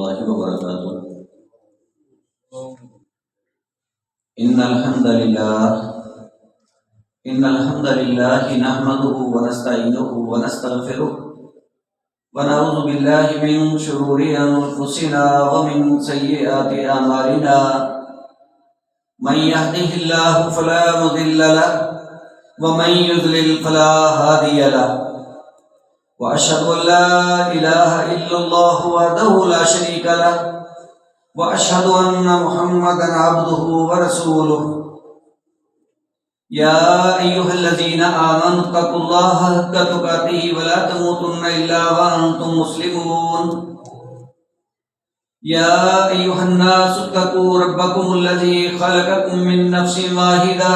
الله وبركاته. إن الحمد لله نحمده ونستعينه ونستغفره ونعوذ بالله من شرور أنفسنا ومن سيئات أعمالنا. من يهده الله فلا مضل له ومن يضلل فلا هادي له. وأشهد أن لا إله إلا الله وحده لا شريك له وأشهد أن محمدا عبده ورسوله. يا أيها الذين آمنوا اتقوا الله حق تقاته ولا تموتن إلا وأنتم مسلمون. يا أيها الناس اتقوا ربكم الذي خلقكم من نفس واحدة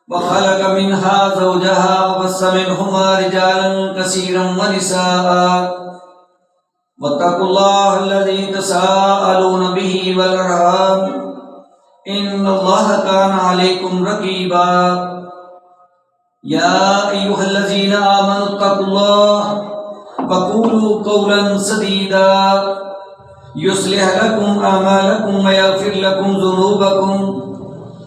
وخلق منها زوجها وبث منهما رجالا كثيرا ونساء. واتقوا الله الذي تساءلون به والأرحام إن الله كان عليكم رقيبا. يا أيها الذين آمنوا اتقوا الله وقولوا قولا سديدا يصلح لكم أعمالكم ويغفر لكم ذنوبكم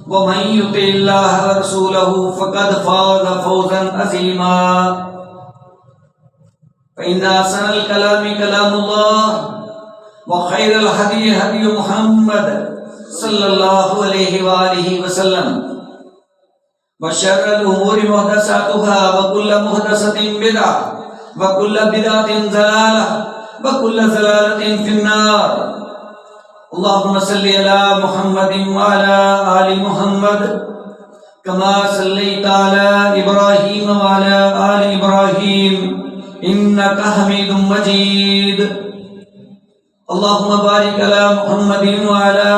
ومن يطع الله ورسوله فقد فاز فوزا عظيما. فإن أحسن الكلام كلام الله وخير الهدي هدي محمد صلى الله عليه وآله وسلم وشر الأمور محدثاتها وكل محدثة بدعة وكل بدعة ضلالة وكل ضلالة في النار. اللهم صل على محمد وعلى آل محمد كما صليت على إبراهيم وعلى آل إبراهيم إنك حميد مجيد. اللهم بارك على محمد وعلى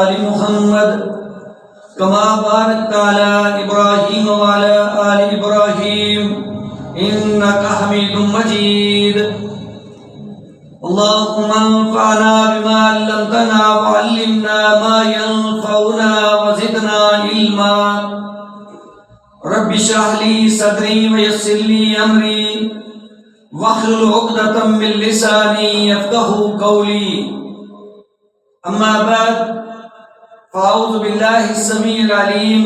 آل محمد كما باركت على إبراهيم وعلى آل إبراهيم إنك حميد مجيد. اللهم انفعنا بما علمتنا وعلمنا ما ينفعنا وزدنا علما. رب اشرح لي صدري ويسر لي أمري واحلل عقدة من لساني يفقهوا قولي. أما بعد فأعوذ بالله السميع العليم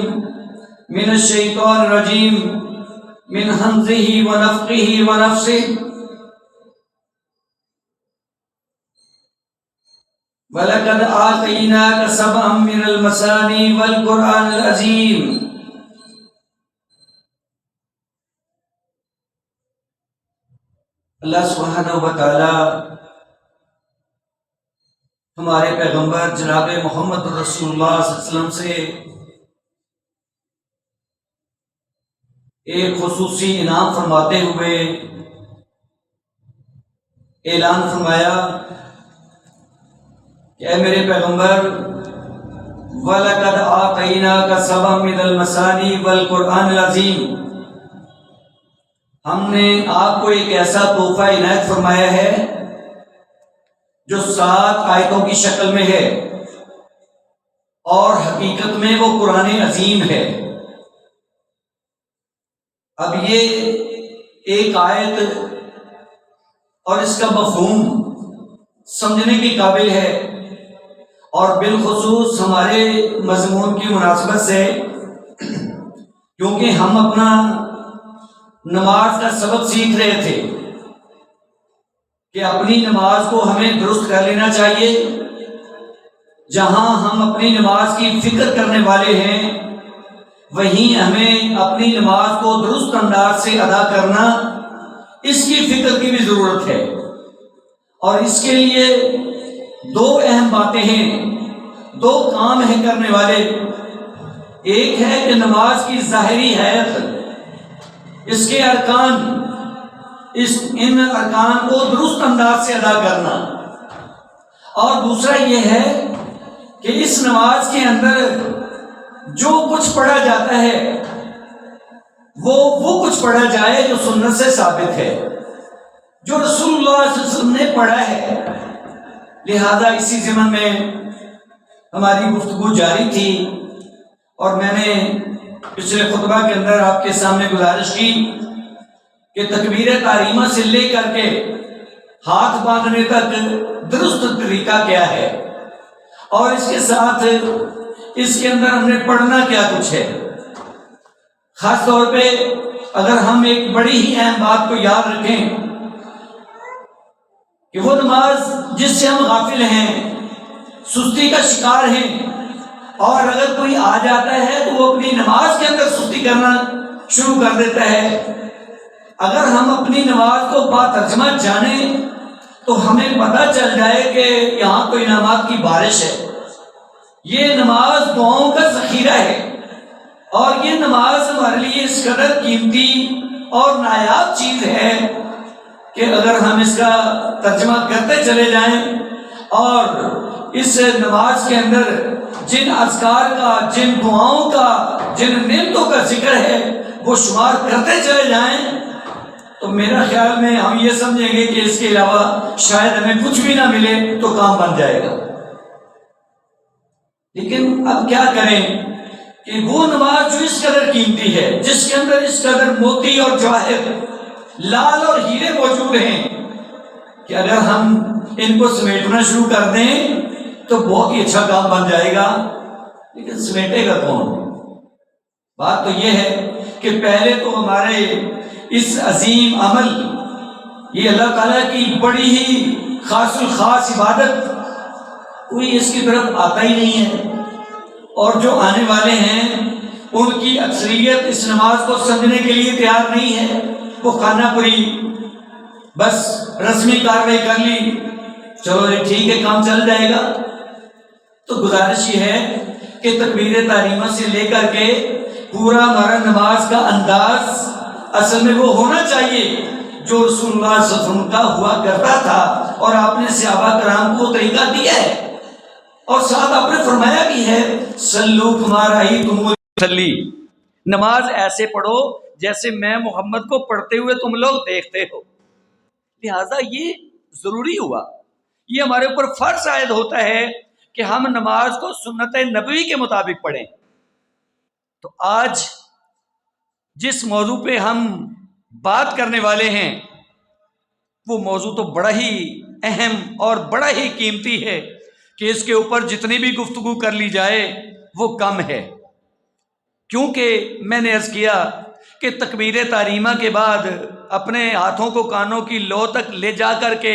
من الشيطان الرجيم من همزه ونفخه ونفسه. وَلَقَدْ آتَيْنَاكَ سَبْعًا مِنَ الْمَثَانِي وَالْقُرْآنِ الْعَظِيمِ. اللہ سبحانہ و تعالی ہمارے پیغمبر جناب محمد رسول اللہ صلی اللہ علیہ وسلم سے ایک خصوصی انعام فرماتے ہوئے اعلان فرمایا کہ اے میرے پیغمبر وَلَقَدْ آتَيْنَاكَ سَبْعًا مِنَ الْمَثَانِي وَالْقُرْآنِ الْعَظِيمِ. ہم نے آپ کو ایک ایسا تحفہ عنایت فرمایا ہے جو 7 آیتوں کی شکل میں ہے اور حقیقت میں وہ قرآن عظیم ہے. اب یہ ایک آیت اور اس کا مفہوم سمجھنے کی قابل ہے اور بالخصوص ہمارے مضمون کی مناسبت سے، کیونکہ ہم اپنا نماز کا سبق سیکھ رہے تھے کہ اپنی نماز کو ہمیں درست کر لینا چاہیے. جہاں ہم اپنی نماز کی فکر کرنے والے ہیں وہیں ہمیں اپنی نماز کو درست انداز سے ادا کرنا، اس کی فکر کی بھی ضرورت ہے. اور اس کے لیے 2 اہم باتیں ہیں، 2 کام ہیں کرنے والے. ایک ہے کہ نماز کی ظاہری حیت، اس کے ارکان، ان ارکان کو درست انداز سے ادا کرنا. اور دوسرا یہ ہے کہ اس نماز کے اندر جو کچھ پڑھا جاتا ہے وہ کچھ پڑھا جائے جو سنت سے ثابت ہے، جو رسول اللہ صلی اللہ علیہ وسلم نے پڑھا ہے. لہذا اسی ضمن میں ہماری گفتگو جاری تھی اور میں نے پچھلے خطبہ کے اندر آپ کے سامنے گزارش کی کہ تکبیر تحریمہ سے لے کر کے ہاتھ باندھنے تک درست طریقہ کیا ہے، اور اس کے ساتھ اس کے اندر ہم نے پڑھنا کیا کچھ ہے۔ خاص طور پہ اگر ہم ایک بڑی ہی اہم بات کو یاد رکھیں کہ وہ نماز جس سے ہم غافل ہیں، سستی کا شکار ہیں، اور اگر کوئی آ جاتا ہے تو وہ اپنی نماز کے اندر سستی کرنا شروع کر دیتا ہے۔ اگر ہم اپنی نماز کو با ترجمہ جانیں تو ہمیں پتہ چل جائے کہ یہاں تو انعامات کی بارش ہے، یہ نماز دعاؤں کا ذخیرہ ہے، اور یہ نماز ہمارے لیے اس قدر قیمتی اور نایاب چیز ہے کہ اگر ہم اس کا ترجمہ کرتے چلے جائیں اور اس نماز کے اندر جن اذکار کا، جن دعاؤں کا، جن نعمتوں کا ذکر ہے وہ شمار کرتے چلے جائیں تو میرا خیال میں ہم یہ سمجھیں گے کہ اس کے علاوہ شاید ہمیں کچھ بھی نہ ملے تو کام بن جائے گا۔ لیکن اب کیا کریں کہ وہ نماز جو اس قدر قیمتی ہے، جس کے اندر اس قدر موتی اور جواہر، لال اور ہیرے موجود ہیں کہ اگر ہم ان کو سمیٹنا شروع کر دیں تو بہت ہی اچھا کام بن جائے گا، لیکن سمیٹے گا کون؟ بات تو یہ ہے کہ پہلے تو ہمارے اس عظیم عمل، یہ اللہ تعالیٰ کی بڑی ہی خاص الخاص عبادت، کوئی اس کی طرف آتا ہی نہیں ہے، اور جو آنے والے ہیں ان کی اکثریت اس نماز کو سمجھنے کے لیے تیار نہیں ہے۔ وہ خانہ پوری بس رسمی کارروائی کر لی، چلو جی ٹھیک ہے کام چل جائے گا۔ تو گزارش یہ ہے کہ تکبیر تحریمہ سے لے کر کے پورا ہمارا نماز کا انداز اصل میں وہ ہونا چاہیے جو رسول اللہ صلی اللہ علیہ وسلم کا ہوا کرتا تھا، اور آپ نے صحابہ کرام کو طریقہ دیا ہے، اور ساتھ آپ نے فرمایا بھی ہے سلو تمہارا ہی تم صلی، نماز ایسے پڑھو جیسے میں محمد کو پڑھتے ہوئے تم لوگ دیکھتے ہو۔ لہذا یہ ضروری ہوا، یہ ہمارے اوپر فرض عائد ہوتا ہے کہ ہم نماز کو سنت نبوی کے مطابق پڑھیں۔ تو آج جس موضوع پہ ہم بات کرنے والے ہیں وہ موضوع تو بڑا ہی اہم اور بڑا ہی قیمتی ہے کہ اس کے اوپر جتنی بھی گفتگو کر لی جائے وہ کم ہے، کیونکہ میں نے عرض کیا کہ تکبیر تحریمہ کے بعد اپنے ہاتھوں کو کانوں کی لو تک لے جا کر کے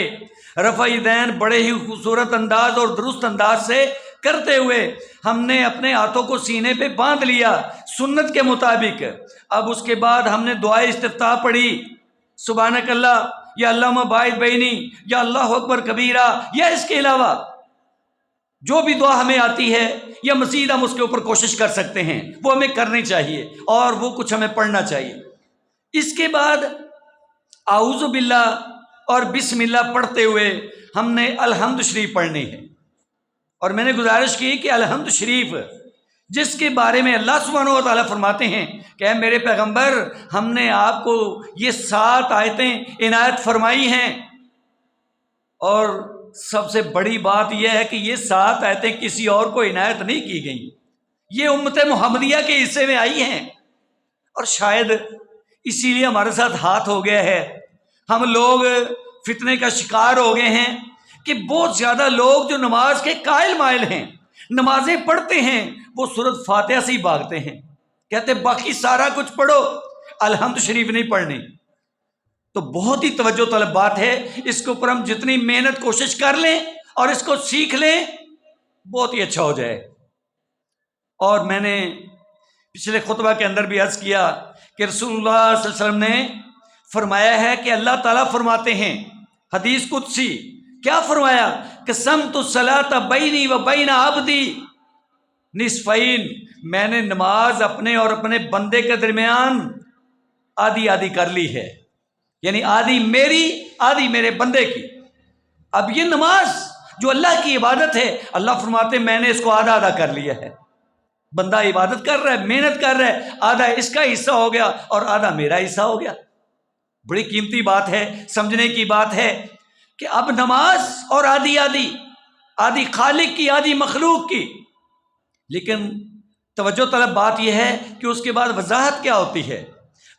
رفع یدین بڑے ہی خوبصورت انداز اور درست انداز سے کرتے ہوئے ہم نے اپنے ہاتھوں کو سینے پہ باندھ لیا سنت کے مطابق۔ اب اس کے بعد ہم نے دعائے استفتاح پڑھی، سبحانک اللہ، یا اللہم باعث بینی، یا اللہ اکبر کبیرہ، یا اس کے علاوہ جو بھی دعا ہمیں آتی ہے یا مزید ہم اس کے اوپر کوشش کر سکتے ہیں، وہ ہمیں کرنی چاہیے اور وہ کچھ ہمیں پڑھنا چاہیے۔ اس کے بعد اعوذ باللہ اور بسم اللہ پڑھتے ہوئے ہم نے الحمد شریف پڑھنی ہے، اور میں نے گزارش کی کہ الحمد شریف جس کے بارے میں اللہ سبحانہ و تعالیٰ فرماتے ہیں کہ اے میرے پیغمبر ہم نے آپ کو یہ 7 آیتیں عنایت فرمائی ہیں، اور سب سے بڑی بات یہ ہے کہ یہ 7 آیتیں کسی اور کو عنایت نہیں کی گئیں، یہ امت محمدیہ کے حصے میں آئی ہیں، اور شاید اسی لیے ہمارے ساتھ ہاتھ ہو گیا ہے، ہم لوگ فتنے کا شکار ہو گئے ہیں کہ بہت زیادہ لوگ جو نماز کے قائل مائل ہیں، نمازیں پڑھتے ہیں، وہ سورۃ فاتحہ سے ہی بھاگتے ہیں، کہتے باقی سارا کچھ پڑھو، الحمد شریف نہیں پڑھنی۔ تو بہت ہی توجہ طلب بات ہے، اس کے اوپر ہم جتنی محنت کوشش کر لیں اور اس کو سیکھ لیں بہت ہی اچھا ہو جائے۔ اور میں نے پچھلے خطبہ کے اندر بھی عرض کیا کہ رسول اللہ صلی اللہ علیہ وسلم نے فرمایا ہے کہ اللہ تعالیٰ فرماتے ہیں حدیث قدسی، کیا فرمایا؟ قسمت الصلاۃ بینی و بین عبدی نصفین، میں نے نماز اپنے اور اپنے بندے کے درمیان آدھی آدھی کر لی ہے، یعنی آدھی میری آدھی میرے بندے کی۔ اب یہ نماز جو اللہ کی عبادت ہے، اللہ فرماتے میں نے اس کو آدھا آدھا کر لیا ہے، بندہ عبادت کر رہا ہے، محنت کر رہا ہے، آدھا اس کا حصہ ہو گیا اور آدھا میرا حصہ ہو گیا۔ بڑی قیمتی بات ہے، سمجھنے کی بات ہے کہ اب نماز اور آدھی آدھی، آدھی خالق کی آدھی مخلوق کی، لیکن توجہ طلب بات یہ ہے کہ اس کے بعد وضاحت کیا ہوتی ہے؟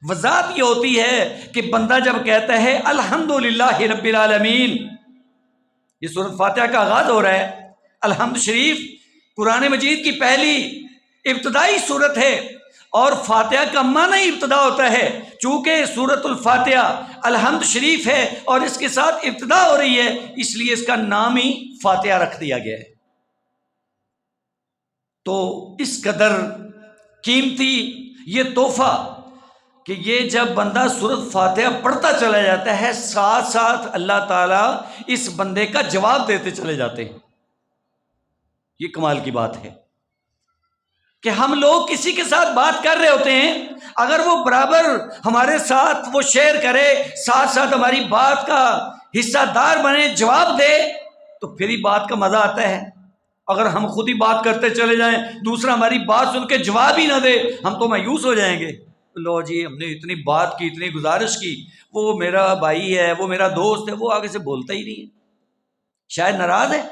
وضاحت یہ ہوتی ہے کہ بندہ جب کہتا ہے الحمدللہ رب العالمین، یہ سورۃ فاتحہ کا آغاز ہو رہا ہے۔ الحمد شریف قرآن مجید کی پہلی ابتدائی صورت ہے، اور فاتحہ کا معنی ہی ابتدا ہوتا ہے۔ چونکہ سورۃ الفاتحہ الحمد شریف ہے اور اس کے ساتھ ابتدا ہو رہی ہے، اس لیے اس کا نام ہی فاتحہ رکھ دیا گیا ہے۔ تو اس قدر قیمتی یہ تحفہ کہ یہ جب بندہ سورۃ فاتحہ پڑھتا چلا جاتا ہے، ساتھ ساتھ اللہ تعالیٰ اس بندے کا جواب دیتے چلے جاتے ہیں۔ یہ کمال کی بات ہے کہ ہم لوگ کسی کے ساتھ بات کر رہے ہوتے ہیں، اگر وہ برابر ہمارے ساتھ وہ شیئر کرے، ساتھ ساتھ ہماری بات کا حصہ دار بنے، جواب دے، تو پھر ہی بات کا مزہ آتا ہے۔ اگر ہم خود ہی بات کرتے چلے جائیں، دوسرا ہماری بات سن کے جواب ہی نہ دے، ہم تو مایوس ہو جائیں گے۔ لو جی، ہم نے اتنی بات کی، اتنی گزارش کی، وہ میرا بھائی ہے، وہ میرا دوست ہے، وہ آگے سے بولتا ہی نہیں ہے، شاید ناراض ہے۔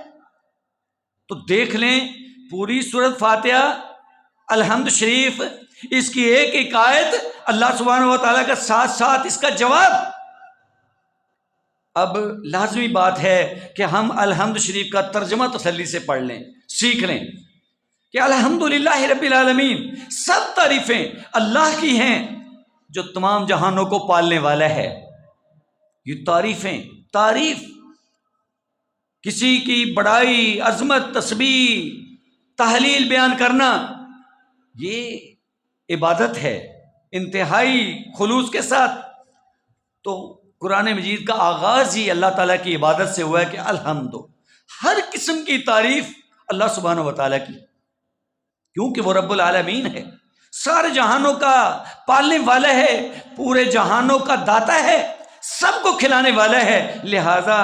تو دیکھ لیں پوری سورۃ فاتحہ الحمد شریف، اس کی ایک ایک آیت اللہ سبحانہ و تعالیٰ کا ساتھ ساتھ اس کا جواب۔ اب لازمی بات ہے کہ ہم الحمد شریف کا ترجمہ تسلی سے پڑھ لیں، سیکھ لیں کہ الحمدللہ رب العالمین، سب تعریفیں اللہ کی ہیں جو تمام جہانوں کو پالنے والا ہے۔ یہ تعریف کسی کی بڑائی، عظمت، تسبیح، تحلیل بیان کرنا، یہ عبادت ہے انتہائی خلوص کے ساتھ۔ تو قرآن مجید کا آغاز ہی اللہ تعالیٰ کی عبادت سے ہوا ہے کہ الحمد، ہر قسم کی تعریف اللہ سبحانہ و تعالیٰ کی، کیونکہ وہ رب العالمین ہے، سارے جہانوں کا پالنے والا ہے، پورے جہانوں کا داتا ہے، سب کو کھلانے والا ہے، لہذا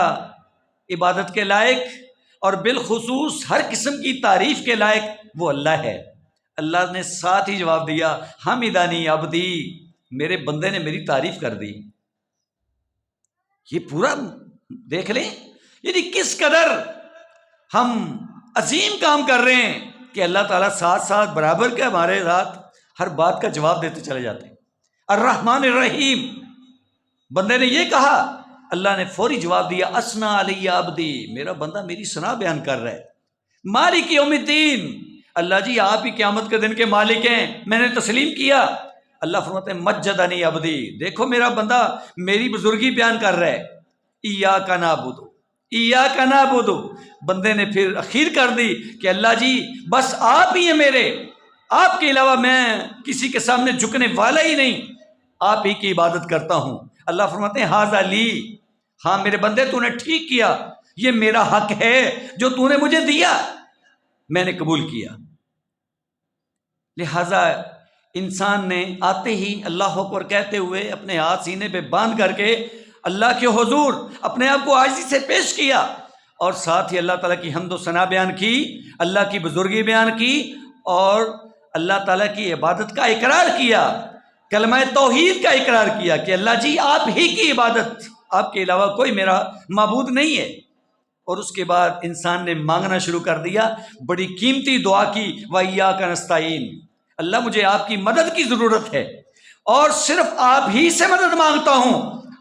عبادت کے لائق اور بالخصوص ہر قسم کی تعریف کے لائق وہ اللہ ہے۔ اللہ نے ساتھ ہی جواب دیا، حمدنی عبدی، میرے بندے نے میری تعریف کر دی۔ یہ پورا دیکھ لیں، یعنی کس قدر ہم عظیم کام کر رہے ہیں کہ اللہ تعالیٰ ساتھ ساتھ برابر کے ہمارے ساتھ ہر بات کا جواب دیتے چلے جاتے ہیں۔ الرحمن الرحیم، بندے نے یہ کہا، اللہ نے فوری جواب دیا، اسنا علی عبدی، میرا بندہ میری ثنا بیان کر رہا ہے۔ مالک یوم الدین، اللہ جی آپ ہی قیامت کے دن کے مالک ہیں، میں نے تسلیم کیا۔ اللہ فرماتے ہیں مجدنی عبدی، دیکھو میرا بندہ میری بزرگی بیان کر رہا ہے۔ ایاک نعبد، ایاک نعبد، بندے نے پھر اخیر کر دی کہ اللہ جی بس آپ ہی ہیں میرے، آپ کے علاوہ میں کسی کے سامنے جھکنے والا ہی نہیں، آپ ہی کی عبادت کرتا ہوں۔ اللہ فرماتے ہیں ھذا لی، ہاں میرے بندے تو نے ٹھیک کیا، یہ میرا حق ہے جو تو نے مجھے دیا، میں نے قبول کیا۔ لہذا انسان نے آتے ہی اللہ اکبر کہتے ہوئے اپنے ہاتھ سینے پہ باندھ کر کے اللہ کے حضور اپنے آپ کو عاجزی سے پیش کیا، اور ساتھ ہی اللہ تعالیٰ کی حمد و ثنا بیان کی، اللہ کی بزرگی بیان کی، اور اللہ تعالیٰ کی عبادت کا اقرار کیا، کلمہ توحید کا اقرار کیا کہ اللہ جی آپ ہی کی عبادت، آپ کے علاوہ کوئی میرا معبود نہیں ہے۔ اور اس کے بعد انسان نے مانگنا شروع کر دیا، بڑی قیمتی دعا کی، وَإِيَّاكَ نَسْتَعِينُ، اللہ مجھے آپ کی مدد کی ضرورت ہے، اور صرف آپ ہی سے مدد مانگتا ہوں،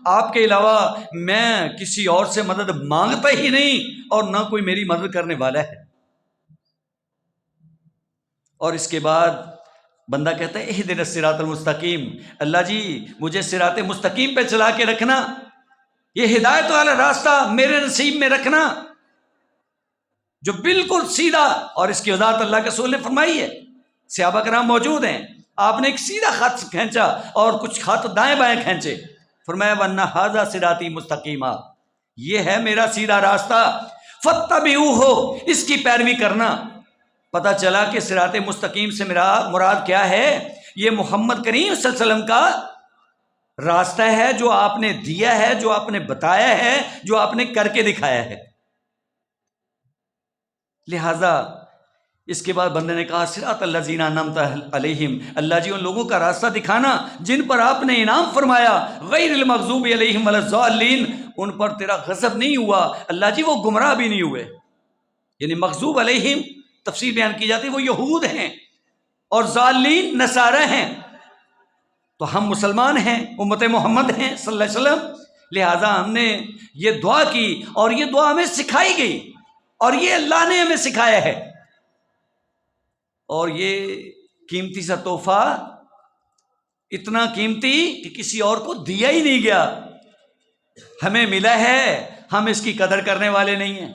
آپ کے علاوہ میں کسی اور سے مدد مانگتا ہی نہیں، اور نہ کوئی میری مدد کرنے والا ہے۔ اور اس کے بعد بندہ کہتا ہے اہدنا الصراط المستقیم، اللہ جی مجھے صراط مستقیم پہ چلا کے رکھنا، یہ ہدایت والا راستہ میرے نصیب میں رکھنا جو بالکل سیدھا۔ اور اس کی وضاحت اللہ کے رسول نے فرمائی ہے، صحابہ کرام موجود ہیں، آپ نے ایک سیدھا خط کھینچا اور کچھ خط دائیں بائیں کھینچے، فرمایا وَأَنَّ هَذَا صِرَاطِي مُسْتَقِيمًا، یہ ہے میرا سیدھا راستہ، فَاتَّبِعُوهُ، اس کی پیروی کرنا۔ پتہ چلا کہ صراط مستقیم سے مراد کیا ہے، یہ محمد کریم صلی اللہ علیہ وسلم کا راستہ ہے جو آپ نے دیا ہے، جو آپ نے بتایا ہے، جو آپ نے کر کے دکھایا ہے۔ لہذا اس کے بعد بندے نے کہا صراط الذین انعمت علیہم، اللہ جی ان لوگوں کا راستہ دکھانا جن پر آپ نے انعام فرمایا، غیر المغضوب علیہم ولا الضالین، ان پر تیرا غضب نہیں ہوا، اللہ جی وہ گمراہ بھی نہیں ہوئے۔ یعنی مغضوب علیہم تفسیر بیان کی جاتی ہے وہ یہود ہیں، اور ضالین نصارہ ہیں۔ تو ہم مسلمان ہیں، امت محمد ہیں صلی اللہ علیہ وسلم، لہٰذا ہم نے یہ دعا کی اور یہ دعا ہمیں سکھائی گئی اور یہ اللہ نے ہمیں سکھایا ہے، اور یہ قیمتی سا تحفہ اتنا قیمتی کہ کسی اور کو دیا ہی نہیں گیا، ہمیں ملا ہے، ہم اس کی قدر کرنے والے نہیں ہیں۔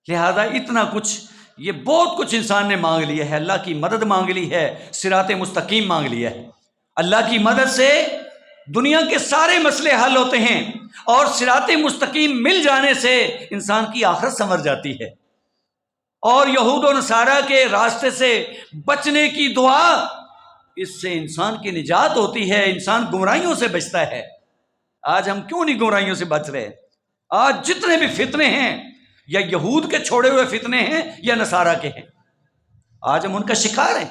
لہذا اتنا کچھ، یہ بہت کچھ انسان نے مانگ لیا ہے، اللہ کی مدد مانگ لی ہے، صراط مستقیم مانگ لیا ہے۔ اللہ کی مدد سے دنیا کے سارے مسئلے حل ہوتے ہیں، اور صراط مستقیم مل جانے سے انسان کی آخرت سنور جاتی ہے، اور یہود و نصارہ کے راستے سے بچنے کی دعا، اس سے انسان کی نجات ہوتی ہے، انسان گمراہیوں سے بچتا ہے۔ آج ہم کیوں نہیں گمراہیوں سے بچ رہے؟ آج جتنے بھی فتنے ہیں، یا یہود کے چھوڑے ہوئے فتنے ہیں یا نصارہ کے ہیں، آج ہم ان کا شکار ہیں۔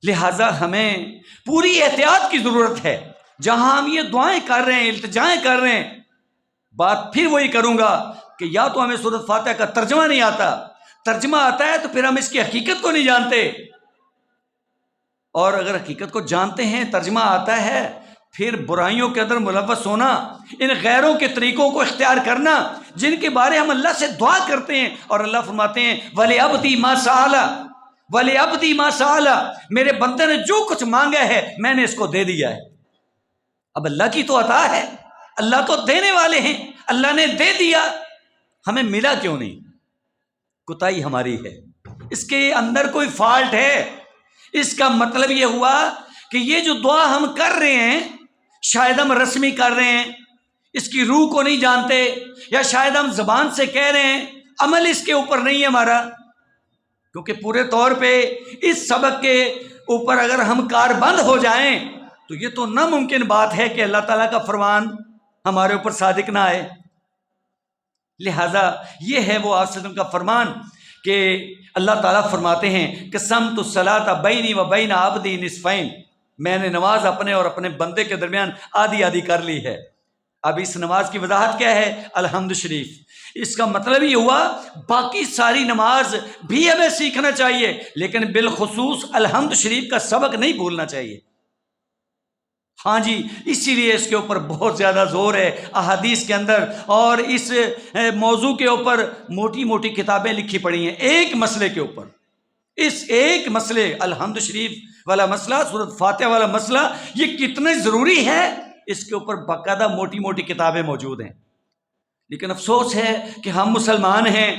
لہٰذا ہمیں پوری احتیاط کی ضرورت ہے۔ جہاں ہم یہ دعائیں کر رہے ہیں، التجائیں کر رہے ہیں، بات پھر وہی کروں گا کہ یا تو ہمیں سورۃ فاتحہ کا ترجمہ نہیں آتا، ترجمہ آتا ہے تو پھر ہم اس کی حقیقت کو نہیں جانتے، اور اگر حقیقت کو جانتے ہیں، ترجمہ آتا ہے، پھر برائیوں کے اندر ملوث ہونا، ان غیروں کے طریقوں کو اختیار کرنا جن کے بارے ہم اللہ سے دعا کرتے ہیں، اور اللہ فرماتے ہیں وَلِعَبْدِي مَا سَأَلَ وَلِعَبْدِي مَا سَأَلَ، میرے بندے نے جو کچھ مانگا ہے میں نے اس کو دے دیا ہے۔ اب اللہ کی تو عطا ہے، اللہ تو دینے والے ہیں، اللہ نے دے دیا، ہمیں ملا کیوں نہیں؟ کوتاہی ہماری ہے، اس کے اندر کوئی فالٹ ہے۔ اس کا مطلب یہ ہوا کہ یہ جو دعا ہم کر رہے ہیں، شاید ہم رسمی کر رہے ہیں، اس کی روح کو نہیں جانتے، یا شاید ہم زبان سے کہہ رہے ہیں، عمل اس کے اوپر نہیں ہے ہمارا، کیونکہ پورے طور پہ اس سبق کے اوپر اگر ہم کاربند ہو جائیں تو یہ تو ناممکن بات ہے کہ اللہ تعالیٰ کا فرمان ہمارے اوپر صادق نہ آئے۔ لہذا یہ ہے وہ آپ کا فرمان کہ اللہ تعالیٰ فرماتے ہیں قسمت الصلاۃ بینی و بین عبدی نصفین، میں نے نماز اپنے اور اپنے بندے کے درمیان آدھی آدھی کر لی ہے۔ اب اس نماز کی وضاحت کیا ہے؟ الحمد شریف۔ اس کا مطلب یہ ہوا باقی ساری نماز بھی ہمیں سیکھنا چاہیے، لیکن بالخصوص الحمد شریف کا سبق نہیں بھولنا چاہیے۔ ہاں جی، اسی لیے اس کے اوپر بہت زیادہ زور ہے احادیث کے اندر، اور اس موضوع کے اوپر موٹی موٹی کتابیں لکھی پڑی ہیں ایک مسئلے کے اوپر۔ اس ایک مسئلے الحمد شریف والا مسئلہ، سورۃ فاتحہ والا مسئلہ، یہ کتنا ضروری ہے، اس کے اوپر باقاعدہ موٹی موٹی کتابیں موجود ہیں۔ لیکن افسوس ہے کہ ہم مسلمان ہیں،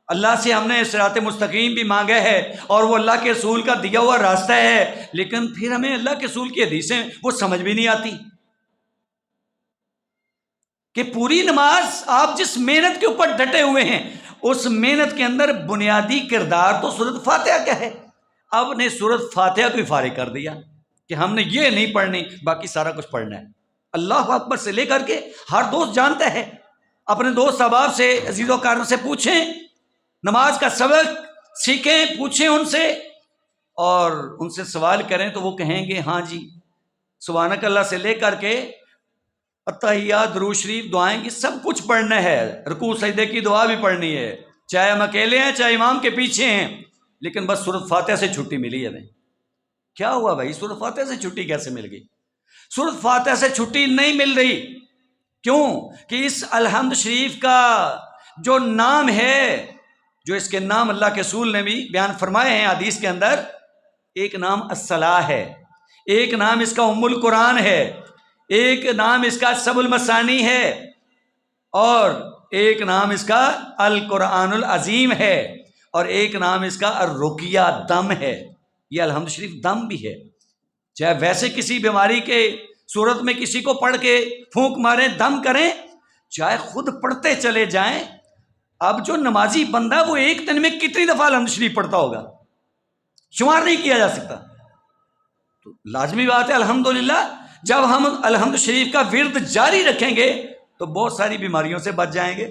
اللہ سے ہم نے صراط مستقیم بھی مانگا ہے، اور وہ اللہ کے رسول کا دیا ہوا راستہ ہے، لیکن پھر ہمیں اللہ کے رسول کی حدیثیں وہ سمجھ بھی نہیں آتی کہ پوری نماز آپ جس محنت کے اوپر ڈٹے ہوئے ہیں، اس محنت کے اندر بنیادی کردار تو سورۃ فاتحہ کا ہے۔ اب نے سورۃ فاتحہ کو فارغ کر دیا کہ ہم نے یہ نہیں پڑھنی، باقی سارا کچھ پڑھنا ہے۔ اللہ اکبر سے لے کر کے ہر دوست جانتا ہے، اپنے دوست احباب سے، عزیز و اقارب سے پوچھیں، نماز کا سبق سیکھیں، پوچھیں ان سے، اور ان سے سوال کریں تو وہ کہیں گے ہاں جی، سبحانک اللہ سے لے کر کے اتحیات، درود شریف، دعائیں، یہ سب کچھ پڑھنا ہے، رکوع سجدے کی دعا بھی پڑھنی ہے، چاہے ہم اکیلے ہیں چاہے امام کے پیچھے ہیں، لیکن بس سورۃ فاتحہ سے چھٹی ملی ہمیں۔ کیا ہوا بھائی، سورۃ فاتحہ سے چھٹی کیسے مل گئی؟ سورۃ فاتحہ سے چھٹی نہیں مل رہی، کیوں کہ اس الحمد شریف کا جو نام ہے، جو اس کے نام اللہ کے رسول نے بھی بیان فرمائے ہیں حدیث کے اندر، ایک نام الصلاح ہے، ایک نام اس کا ام القرآن ہے، ایک نام اس کا سب المثانی ہے، اور ایک نام اس کا القرآن العظیم ہے، اور ایک نام اس کا الرقیہ دم ہے۔ یہ الحمد شریف دم بھی ہے، چاہے ویسے کسی بیماری کے صورت میں کسی کو پڑھ کے پھونک ماریں، دم کریں، چاہے خود پڑھتے چلے جائیں۔ اب جو نمازی بندہ وہ ایک دن میں کتنی دفعہ الحمد شریف پڑھتا ہوگا، شمار نہیں کیا جا سکتا۔ تو لازمی بات ہے الحمدللہ، جب ہم الحمد شریف کا ورد جاری رکھیں گے تو بہت ساری بیماریوں سے بچ جائیں گے۔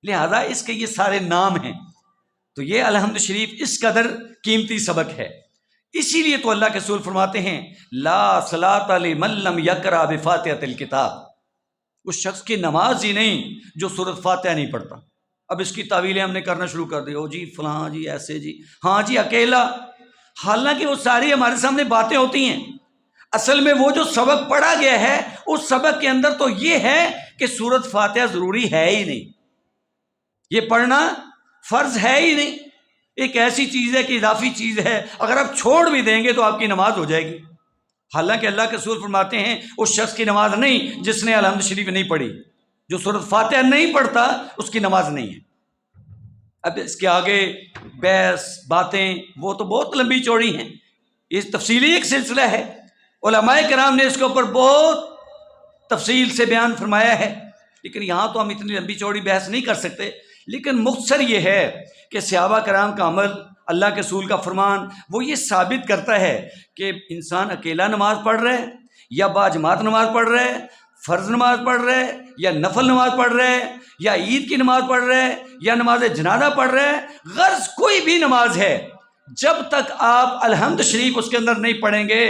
لہذا اس کے یہ سارے نام ہیں، تو یہ الحمد شریف اس قدر قیمتی سبق ہے۔ اسی لیے تو اللہ کے رسول فرماتے ہیں لا صلاۃ لمن لم یقرأ بفاتحۃ الکتاب، اس شخص کی نماز ہی نہیں جو سورۃ فاتحہ نہیں پڑھتا۔ اب اس کی تعویلیں ہم نے کرنا شروع کر دی، او جی فلاں جی ایسے جی، ہاں جی اکیلا، حالانکہ وہ ساری ہمارے سامنے باتیں ہوتی ہیں، اصل میں وہ جو سبق پڑھا گیا ہے اس سبق کے اندر تو یہ ہے کہ سورۃ فاتحہ ضروری ہے ہی نہیں، یہ پڑھنا فرض ہے ہی نہیں، ایک ایسی چیز ہے کہ اضافی چیز ہے، اگر آپ چھوڑ بھی دیں گے تو آپ کی نماز ہو جائے گی۔ حالانکہ اللہ کے رسول فرماتے ہیں اس شخص کی نماز نہیں جس نے الحمد شریف نہیں پڑھی، جو سورۃ فاتحہ نہیں پڑھتا اس کی نماز نہیں ہے۔ اب اس کے آگے بحث باتیں وہ تو بہت لمبی چوڑی ہیں، اس تفصیلی ایک سلسلہ ہے، علماء کرام نے اس کے اوپر بہت تفصیل سے بیان فرمایا ہے، لیکن یہاں تو ہم اتنی لمبی چوڑی بحث نہیں کر سکتے۔ لیکن مختصر یہ ہے کہ صحابہ کرام کا عمل، اللہ کے رسول کا فرمان، وہ یہ ثابت کرتا ہے کہ انسان اکیلا نماز پڑھ رہا ہے یا باجماعت نماز پڑھ رہا ہے، فرض نماز پڑھ رہا ہے یا نفل نماز پڑھ رہا ہے یا عید کی نماز پڑھ رہا ہے یا نماز جنازہ پڑھ رہا ہے، غرض کوئی بھی نماز ہے، جب تک آپ الحمد شریف اس کے اندر نہیں پڑھیں گے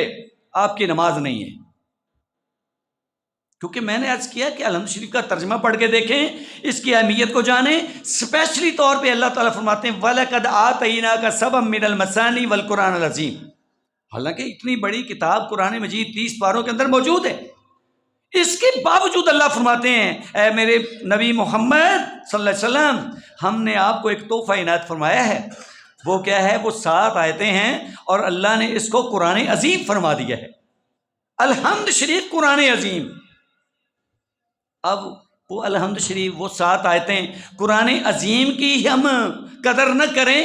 آپ کی نماز نہیں ہے۔ کیونکہ میں نے عرض کیا کہ الحمد شریف کا ترجمہ پڑھ کے دیکھیں، اس کی اہمیت کو جانیں۔ اسپیشلی طور پہ اللہ تعالیٰ فرماتے ہیں وَلَقَدْ آتَيْنَاكَ سَبْعًا مِّنَ الْمَثَانِي وَالْقُرْآنِ الْعَظِيمِ، حالانکہ اتنی بڑی کتاب قرآن مجید 30 پاروں کے اندر موجود ہے، اس کے باوجود اللہ فرماتے ہیں اے میرے نبی محمد صلی اللہ علیہ وسلم، ہم نے آپ کو ایک تحفہ عنایت فرمایا ہے۔ وہ کیا ہے؟ وہ 7 آیتیں ہیں اور اللہ نے اس کو قرآن عظیم فرما دیا ہے۔ الحمد شریف قرآن عظیم، اب وہ الحمد شریف وہ 7 آیتیں قرآن عظیم کی ہم قدر نہ کریں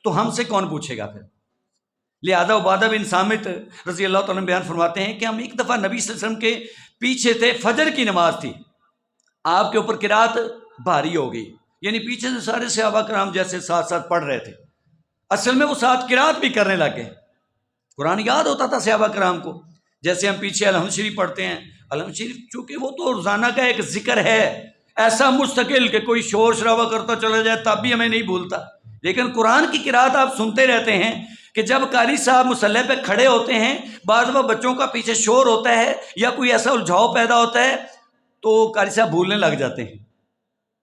تو ہم سے کون پوچھے گا پھر؟ لہذا عبادہ بن صامت رضی اللہ تعالیٰ عنہ بیان فرماتے ہیں کہ ہم ایک دفعہ نبی صلی اللہ علیہ وسلم کے پیچھے تھے، فجر کی نماز تھی، آپ کے اوپر قرات بھاری ہو گئی، یعنی پیچھے سے سارے صحابہ کرام جیسے ساتھ ساتھ پڑھ رہے تھے، اصل میں وہ ساتھ قرات بھی کرنے لگے، قرآن یاد ہوتا تھا صحابہ کرام کو، جیسے ہم پیچھے الحمد شریف پڑھتے ہیں، الحمد شریف چونکہ وہ تو روزانہ کا ایک ذکر ہے ایسا مستقل کہ کوئی شور شرابہ کرتا چلا جائے تب بھی ہمیں نہیں بھولتا، لیکن قرآن کی قرات آپ سنتے رہتے ہیں کہ جب قاری صاحب مصلی پہ کھڑے ہوتے ہیں، بعض دفعہ بچوں کا پیچھے شور ہوتا ہے یا کوئی ایسا الجھاؤ پیدا ہوتا ہے تو قاری صاحب بھولنے لگ جاتے ہیں،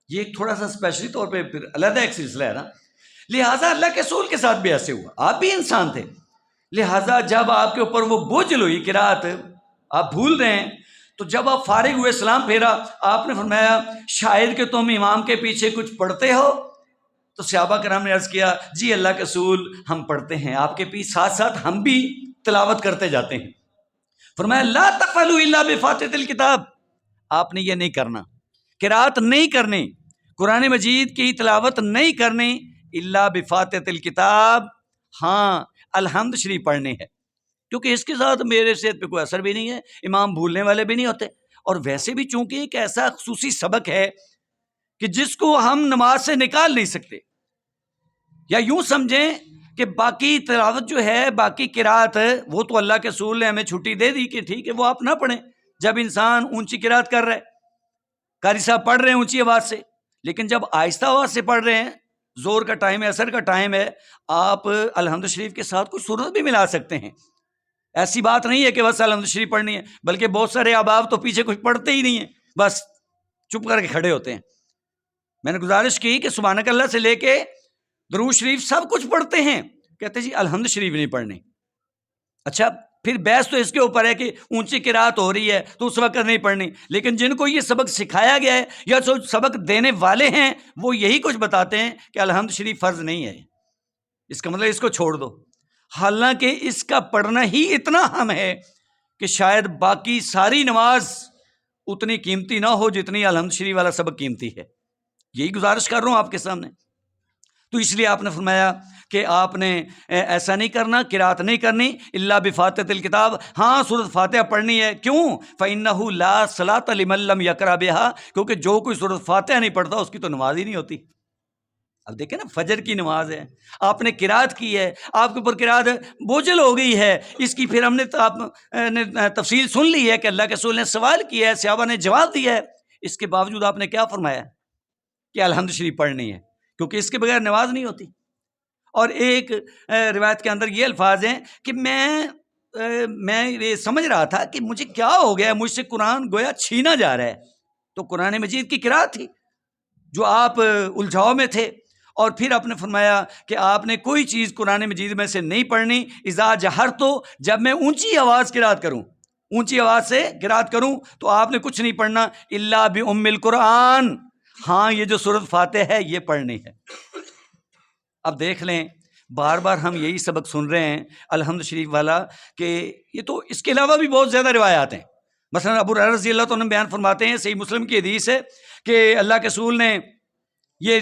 یہ ایک تھوڑا سا اسپیشلی طور پہ پھر علیحدہ ایک سلسلہ ہے نا۔ لہٰذا اللہ کے رسول کے ساتھ بھی ایسے ہوا، آپ بھی انسان تھے، لہٰذا جب آپ کے اوپر وہ بوجھل ہوئی قرات، آپ بھول رہے ہیں، تو جب آپ فارغ ہوئے سلام پھیرا، آپ نے فرمایا شاید کہ تم امام کے پیچھے کچھ پڑھتے ہو؟ تو صحابہ کرام نے عرض کیا جی اللہ کے رسول ہم پڑھتے ہیں، آپ کے پیچھے ساتھ ساتھ ہم بھی تلاوت کرتے جاتے ہیں۔ فرمایا لا تفعلوا الا بفاتحۃ الکتاب، آپ نے یہ نہیں کرنا، قرات نہیں کرنی، قرآن مجید کی تلاوت نہیں کرنی الا بفاتحۃ الکتاب، ہاں الحمد شریف پڑھنی ہے، کیونکہ اس کے ساتھ میرے صحت پہ کوئی اثر بھی نہیں ہے، امام بھولنے والے بھی نہیں ہوتے، اور ویسے بھی چونکہ ایک ایسا خصوصی سبق ہے کہ جس کو ہم نماز سے نکال نہیں سکتے، یا یوں سمجھیں کہ باقی تلاوت جو ہے، باقی قرات، وہ تو اللہ کے رسول نے ہمیں چھٹی دے دی کہ ٹھیک ہے وہ آپ نہ پڑھیں، جب انسان اونچی قرات کر رہے، قاری صاحب پڑھ رہے ہیں اونچی آواز سے، لیکن جب آہستہ آواز سے پڑھ رہے ہیں، زور کا ٹائم ہے، اثر کا ٹائم ہے، آپ الحمد شریف کے ساتھ کچھ سورت بھی ملا سکتے ہیں، ایسی بات نہیں ہے کہ بس الحمد شریف پڑھنی ہے، بلکہ بہت سارے احباب تو پیچھے کچھ پڑھتے ہی نہیں ہیں، بس چپ کر کے کھڑے ہوتے ہیں۔ میں نے گزارش کی کہ سبحانک اللہ سے لے کے درود شریف سب کچھ پڑھتے ہیں، کہتے جی الحمد شریف نہیں پڑھنی۔ اچھا پھر بحث تو اس کے اوپر ہے کہ اونچی قرات ہو رہی ہے تو اس وقت نہیں پڑھنی، لیکن جن کو یہ سبق سکھایا گیا ہے یا جو سبق دینے والے ہیں وہ یہی کچھ بتاتے ہیں کہ الحمد شریف فرض نہیں ہے، اس کا مطلب اس کو چھوڑ دو، حالانکہ اس کا پڑھنا ہی اتنا اہم ہے کہ شاید باقی ساری نماز اتنی قیمتی نہ ہو جتنی الحمد شریف والا سبق قیمتی ہے، یہی گزارش کر رہا ہوں آپ کے سامنے۔ تو اس لیے آپ نے فرمایا کہ آپ نے ایسا نہیں کرنا، قرات نہیں کرنی الا بفاتحۃ الکتاب، ہاں سورۃ فاتحہ پڑھنی ہے، کیوں؟ فإنہ لا صلاۃ لمن لم یقرأ بها، کیونکہ جو کوئی سورۃ فاتحہ نہیں پڑھتا اس کی تو نماز ہی نہیں ہوتی۔ اب دیکھیں نا فجر کی نماز ہے، آپ نے قرات کی ہے، آپ کے اوپر قرات بوجھل ہو گئی ہے، اس کی پھر ہم نے آپ نے تفصیل سن لی ہے کہ اللہ کے رسول نے سوال کیا ہے، صحابہ نے جواب دیا ہے، اس کے باوجود آپ نے کیا فرمایا کہ الحمد شریف پڑھنی ہے، کیونکہ اس کے بغیر نماز نہیں ہوتی۔ اور ایک روایت کے اندر یہ الفاظ ہیں کہ میں یہ سمجھ رہا تھا کہ مجھے کیا ہو گیا، مجھ سے قرآن گویا چھینا جا رہا ہے، تو قرآن مجید کی قرات تھی جو آپ الجھاؤ میں تھے، اور پھر آپ نے فرمایا کہ آپ نے کوئی چیز قرآن مجید میں سے نہیں پڑھنی اذا جہر تو جب میں اونچی آواز قرات کروں، اونچی آواز سے قرات کروں تو آپ نے کچھ نہیں پڑھنا الا بام القرآن، ہاں یہ جو سورۃ فاتح ہے یہ پڑھنی ہے۔ اب دیکھ لیں بار بار ہم یہی سبق سن رہے ہیں الحمد شریف والا کہ یہ تو اس کے علاوہ بھی بہت زیادہ روایات ہیں۔ مثلا ابو ہریرہ رضی اللہ عنہ بیان فرماتے ہیں، صحیح مسلم کی حدیث ہے کہ اللہ کے رسول نے یہ